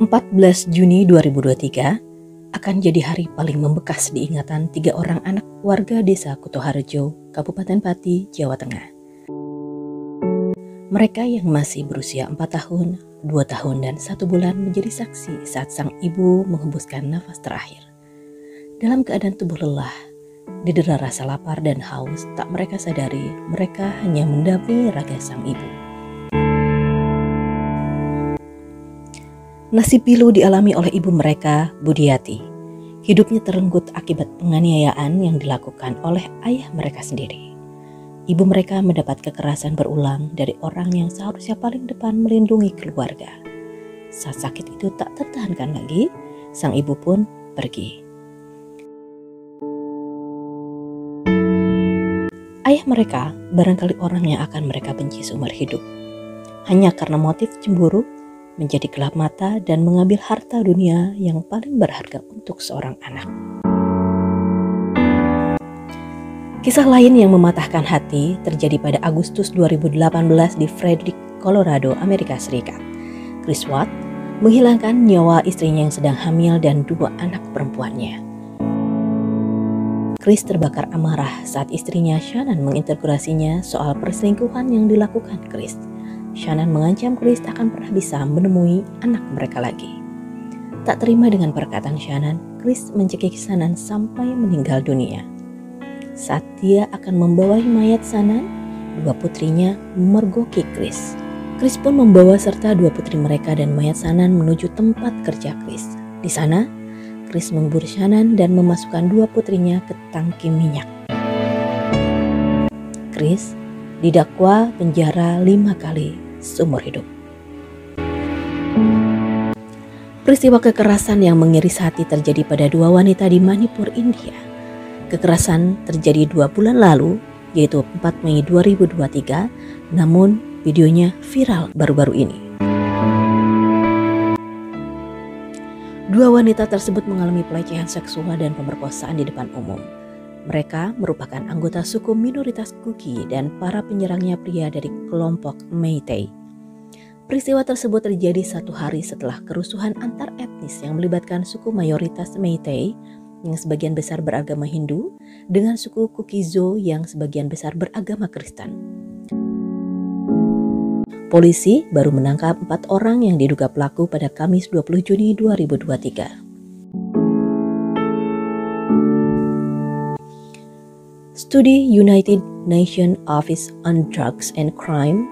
14 Juni 2023 akan jadi hari paling membekas di ingatan 3 orang anak warga desa Kutoharjo, Kabupaten Pati, Jawa Tengah. Mereka yang masih berusia 4 tahun, 2 tahun dan 1 bulan menjadi saksi saat sang ibu menghembuskan nafas terakhir. Dalam keadaan tubuh lelah, didera rasa lapar dan haus, tak mereka sadari mereka hanya mendampingi raga sang ibu. Nasib pilu dialami oleh ibu mereka, Budiati. Hidupnya terenggut akibat penganiayaan yang dilakukan oleh ayah mereka sendiri. Ibu mereka mendapat kekerasan berulang dari orang yang seharusnya paling depan melindungi keluarga. Saat sakit itu tak tertahankan lagi, sang ibu pun pergi. Ayah mereka barangkali orang yang akan mereka benci seumur hidup. Hanya karena motif cemburu, menjadi gelap mata dan mengambil harta dunia yang paling berharga untuk seorang anak. Kisah lain yang mematahkan hati terjadi pada Agustus 2018 di Frederick, Colorado, Amerika Serikat. Chris Watt menghilangkan nyawa istrinya yang sedang hamil dan 2 anak perempuannya. Chris terbakar amarah saat istrinya Shannon menginterogasinya soal perselingkuhan yang dilakukan Chris. Shannon mengancam Chris tak akan pernah bisa menemui anak mereka lagi. Tak terima dengan perkataan Shannon, Chris mencekik Shannon sampai meninggal dunia. Saat dia akan membawa mayat Shannon, 2 putrinya memergoki Chris. Chris pun membawa serta 2 putri mereka dan mayat Shannon menuju tempat kerja Chris. Di sana, Chris memburu Shannon dan memasukkan 2 putrinya ke tangki minyak. Chris didakwa penjara 5 kali seumur hidup. Peristiwa kekerasan yang mengiris hati terjadi pada 2 wanita di Manipur, India. Kekerasan terjadi 2 bulan lalu, yaitu 4 Mei 2023, namun videonya viral baru-baru ini. 2 wanita tersebut mengalami pelecehan seksual dan pemerkosaan di depan umum. Mereka merupakan anggota suku minoritas Kuki dan para penyerangnya pria dari kelompok Meitei. Peristiwa tersebut terjadi 1 hari setelah kerusuhan antar etnis yang melibatkan suku mayoritas Meitei yang sebagian besar beragama Hindu dengan suku Kuki-Zo yang sebagian besar beragama Kristen. Polisi baru menangkap 4 orang yang diduga pelaku pada Kamis 20 Juni 2023. Studi United Nations Office on Drugs and Crime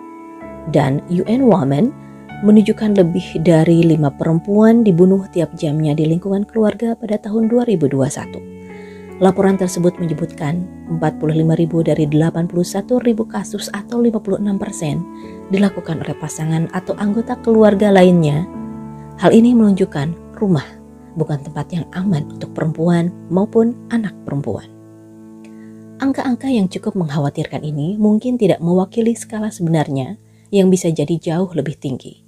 dan UN Women menunjukkan lebih dari 5 perempuan dibunuh tiap jamnya di lingkungan keluarga pada tahun 2021. Laporan tersebut menyebutkan 45.000 dari 81.000 kasus atau 56% dilakukan oleh pasangan atau anggota keluarga lainnya. Hal ini menunjukkan rumah bukan tempat yang aman untuk perempuan maupun anak perempuan. Angka-angka yang cukup mengkhawatirkan ini mungkin tidak mewakili skala sebenarnya yang bisa jadi jauh lebih tinggi.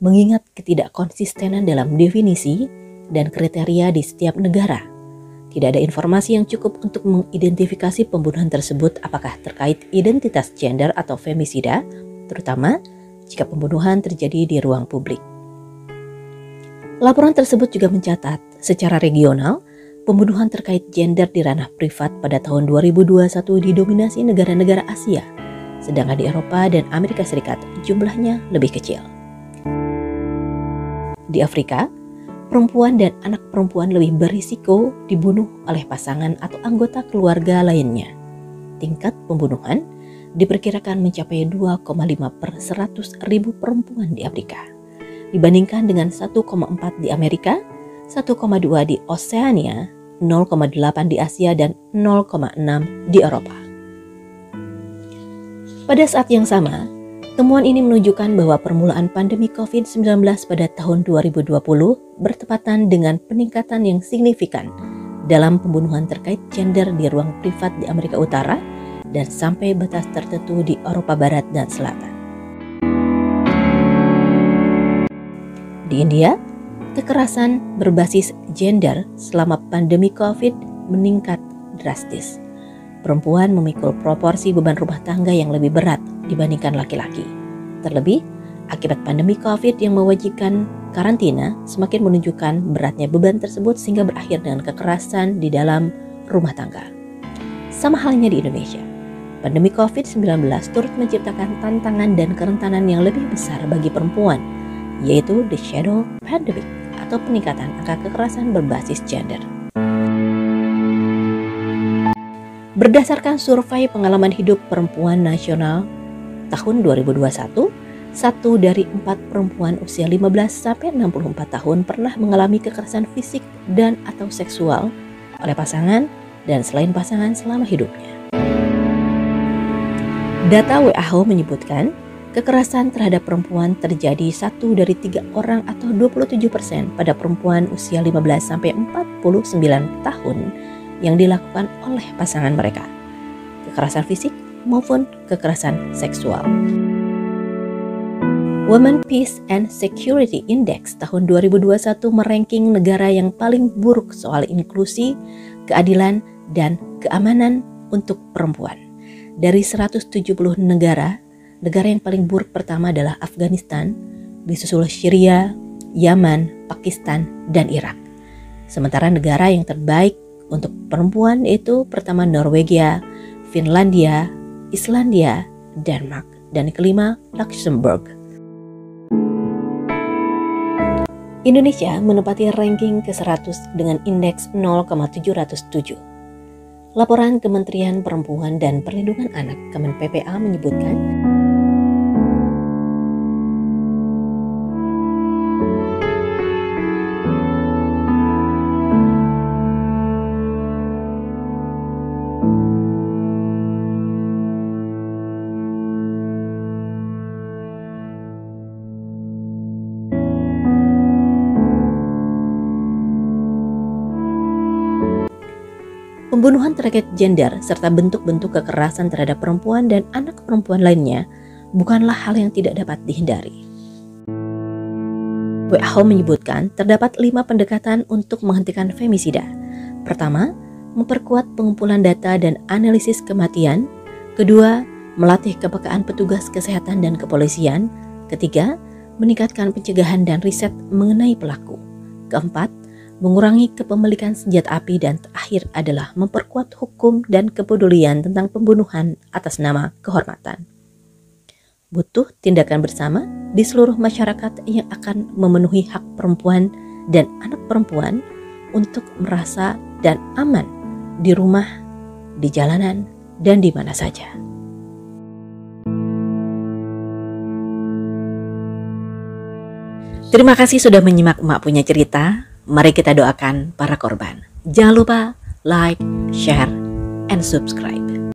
Mengingat ketidakkonsistenan dalam definisi dan kriteria di setiap negara, tidak ada informasi yang cukup untuk mengidentifikasi pembunuhan tersebut apakah terkait identitas gender atau femisida, terutama jika pembunuhan terjadi di ruang publik. Laporan tersebut juga mencatat secara regional, pembunuhan terkait gender di ranah privat pada tahun 2021 didominasi negara-negara Asia, sedangkan di Eropa dan Amerika Serikat jumlahnya lebih kecil. Di Afrika, perempuan dan anak perempuan lebih berisiko dibunuh oleh pasangan atau anggota keluarga lainnya. Tingkat pembunuhan diperkirakan mencapai 2,5 per 100.000 perempuan di Afrika, dibandingkan dengan 1,4 di Amerika, 1,2 di Oseania, 0,8 di Asia, dan 0,6 di Eropa. Pada saat yang sama, temuan ini menunjukkan bahwa permulaan pandemi COVID-19 pada tahun 2020 bertepatan dengan peningkatan yang signifikan dalam pembunuhan terkait gender di ruang privat di Amerika Utara dan sampai batas tertentu di Eropa Barat dan Selatan. Di India, kekerasan berbasis gender selama pandemi COVID meningkat drastis. Perempuan memikul proporsi beban rumah tangga yang lebih berat dibandingkan laki-laki. Terlebih, Akibat pandemi COVID yang mewajibkan karantina semakin menunjukkan beratnya beban tersebut sehingga berakhir dengan kekerasan di dalam rumah tangga. Sama halnya di Indonesia, pandemi COVID-19 turut menciptakan tantangan dan kerentanan yang lebih besar bagi perempuan, yaitu the shadow pandemic atau peningkatan angka kekerasan berbasis gender. Berdasarkan survei pengalaman hidup perempuan nasional tahun 2021, 1 dari 4 perempuan usia 15-64 tahun pernah mengalami kekerasan fisik dan atau seksual oleh pasangan dan selain pasangan selama hidupnya. Data WHO menyebutkan kekerasan terhadap perempuan terjadi 1 dari 3 orang atau 27% pada perempuan usia 15-49 tahun yang dilakukan oleh pasangan mereka, kekerasan fisik maupun kekerasan seksual. Women Peace and Security Index tahun 2021 meranking negara yang paling buruk soal inklusi, keadilan, dan keamanan untuk perempuan. Dari 170 negara, negara yang paling buruk pertama adalah Afghanistan, disusul Syria, Yaman, Pakistan, dan Irak. Sementara negara yang terbaik untuk perempuan itu pertama Norwegia, Finlandia, Islandia, Denmark, dan kelima Luxembourg. Indonesia menempati ranking ke-100 dengan indeks 0,707. Laporan Kementerian Perempuan dan Perlindungan Anak Kemen PPA menyebutkan pembunuhan terkait gender serta bentuk-bentuk kekerasan terhadap perempuan dan anak perempuan lainnya bukanlah hal yang tidak dapat dihindari. WHO menyebutkan terdapat 5 pendekatan untuk menghentikan femisida. Pertama, memperkuat pengumpulan data dan analisis kematian. Kedua, melatih kepekaan petugas kesehatan dan kepolisian. Ketiga, meningkatkan pencegahan dan riset mengenai pelaku. Keempat, mengurangi kepemilikan senjata api, dan terakhir adalah memperkuat hukum dan kepedulian tentang pembunuhan atas nama kehormatan. Butuh tindakan bersama di seluruh masyarakat yang akan memenuhi hak perempuan dan anak perempuan untuk merasa dan aman di rumah, di jalanan, dan di mana saja. Terima kasih sudah menyimak Emak Punya Cerita. Mari kita doakan para korban. Jangan lupa like, share, and subscribe.